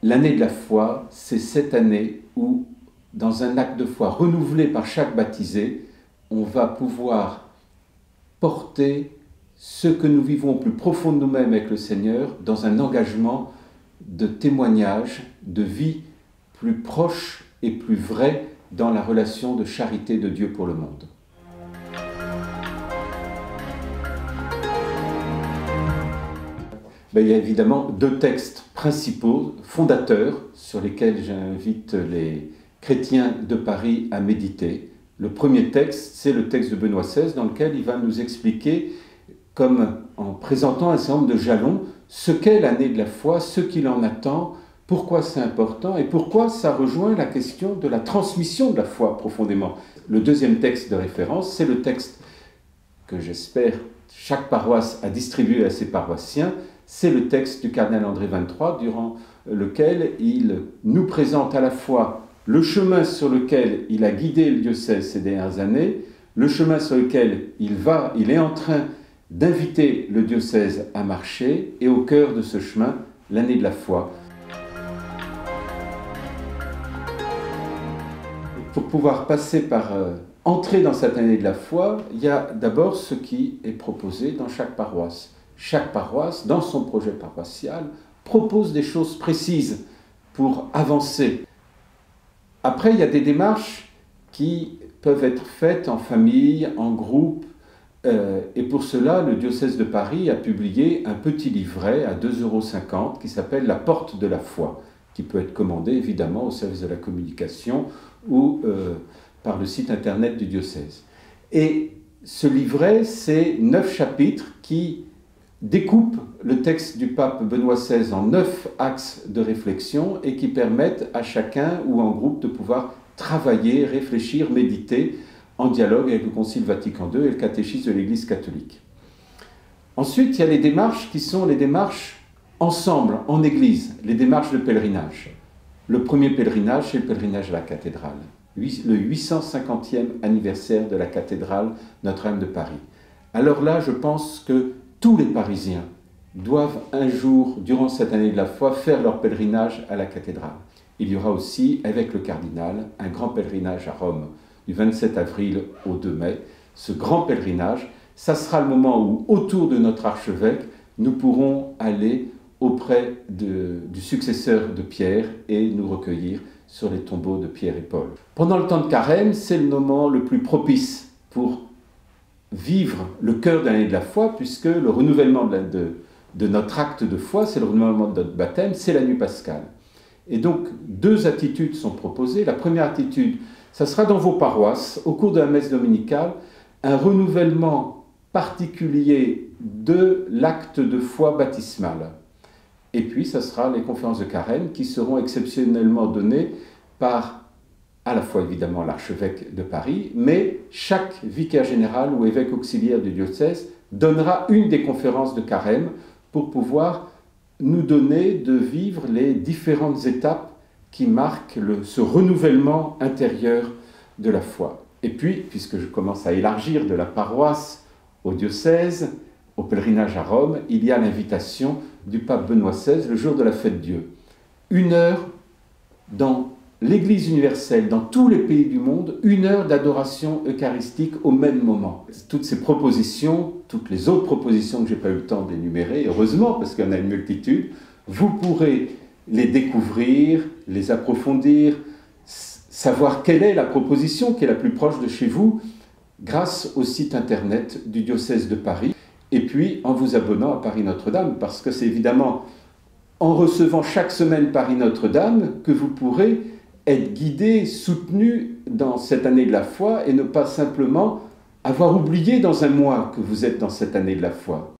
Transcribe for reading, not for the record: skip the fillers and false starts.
L'année de la foi, c'est cette année où, dans un acte de foi renouvelé par chaque baptisé, on va pouvoir porter ce que nous vivons au plus profond de nous-mêmes avec le Seigneur dans un engagement de témoignage, de vie plus proche et plus vrai dans la relation de charité de Dieu pour le monde. Il y a évidemment deux textes principaux, fondateurs, sur lesquels j'invite les chrétiens de Paris à méditer. Le premier texte, c'est le texte de Benoît XVI, dans lequel il va nous expliquer, comme en présentant un certain nombre de jalons, ce qu'est l'année de la foi, ce qu'il en attend, pourquoi c'est important et pourquoi ça rejoint la question de la transmission de la foi profondément. Le deuxième texte de référence, c'est le texte que j'espère chaque paroisse a distribué à ses paroissiens, c'est le texte du cardinal André XXIII, durant lequel il nous présente à la fois le chemin sur lequel il a guidé le diocèse ces dernières années, le chemin sur lequel il est en train d'inviter le diocèse à marcher, et au cœur de ce chemin, l'année de la foi. Pour pouvoir passer par entrer dans cette année de la foi, il y a d'abord ce qui est proposé dans chaque paroisse. Chaque paroisse, dans son projet paroissial, propose des choses précises pour avancer. Après, il y a des démarches qui peuvent être faites en famille, en groupe, et pour cela, le diocèse de Paris a publié un petit livret à 2,50 € qui s'appelle « La porte de la foi », qui peut être commandé évidemment au service de la communication ou par le site internet du diocèse. Et ce livret, c'est 9 chapitres qui découpent le texte du pape Benoît XVI en 9 axes de réflexion et qui permettent à chacun ou en groupe de pouvoir travailler, réfléchir, méditer en dialogue avec le Concile Vatican II et le catéchisme de l'Église catholique. Ensuite, il y a les démarches qui sont les démarches ensemble, en Église, les démarches de pèlerinage. Le premier pèlerinage, c'est le pèlerinage à la cathédrale, le 850e anniversaire de la cathédrale Notre-Dame de Paris. Alors là, je pense que tous les Parisiens doivent un jour, durant cette année de la foi, faire leur pèlerinage à la cathédrale. Il y aura aussi, avec le cardinal, un grand pèlerinage à Rome, du 27 avril au 2 mai. Ce grand pèlerinage, ça sera le moment où, autour de notre archevêque, nous pourrons aller auprès du successeur de Pierre et nous recueillir sur les tombeaux de Pierre et Paul. Pendant le temps de carême, c'est le moment le plus propice pour vivre le cœur de l'année de la foi, puisque le renouvellement de notre acte de foi, c'est le renouvellement de notre baptême, c'est la nuit pascale. Et donc, deux attitudes sont proposées. La première attitude, ça sera dans vos paroisses, au cours de la messe dominicale, un renouvellement particulier de l'acte de foi baptismal. Et puis, ça sera les conférences de carême qui seront exceptionnellement données par, à la fois évidemment l'archevêque de Paris, mais chaque vicaire général ou évêque auxiliaire du diocèse donnera une des conférences de carême pour pouvoir nous donner de vivre les différentes étapes qui marquent ce renouvellement intérieur de la foi. Et puis, puisque je commence à élargir de la paroisse au diocèse, au pèlerinage à Rome, il y a l'invitation du pape Benoît XVI, le jour de la fête Dieu. 1 heure dans l'Église universelle, dans tous les pays du monde, 1 heure d'adoration eucharistique au même moment. Toutes ces propositions, toutes les autres propositions que je n'ai pas eu le temps d'énumérer, heureusement, parce qu'il y en a une multitude, vous pourrez les découvrir, les approfondir, savoir quelle est la proposition qui est la plus proche de chez vous, grâce au site internet du diocèse de Paris, et puis en vous abonnant à Paris Notre-Dame, parce que c'est évidemment en recevant chaque semaine Paris Notre-Dame que vous pourrez être guidé, soutenu dans cette année de la foi et ne pas simplement avoir oublié dans un mois que vous êtes dans cette année de la foi.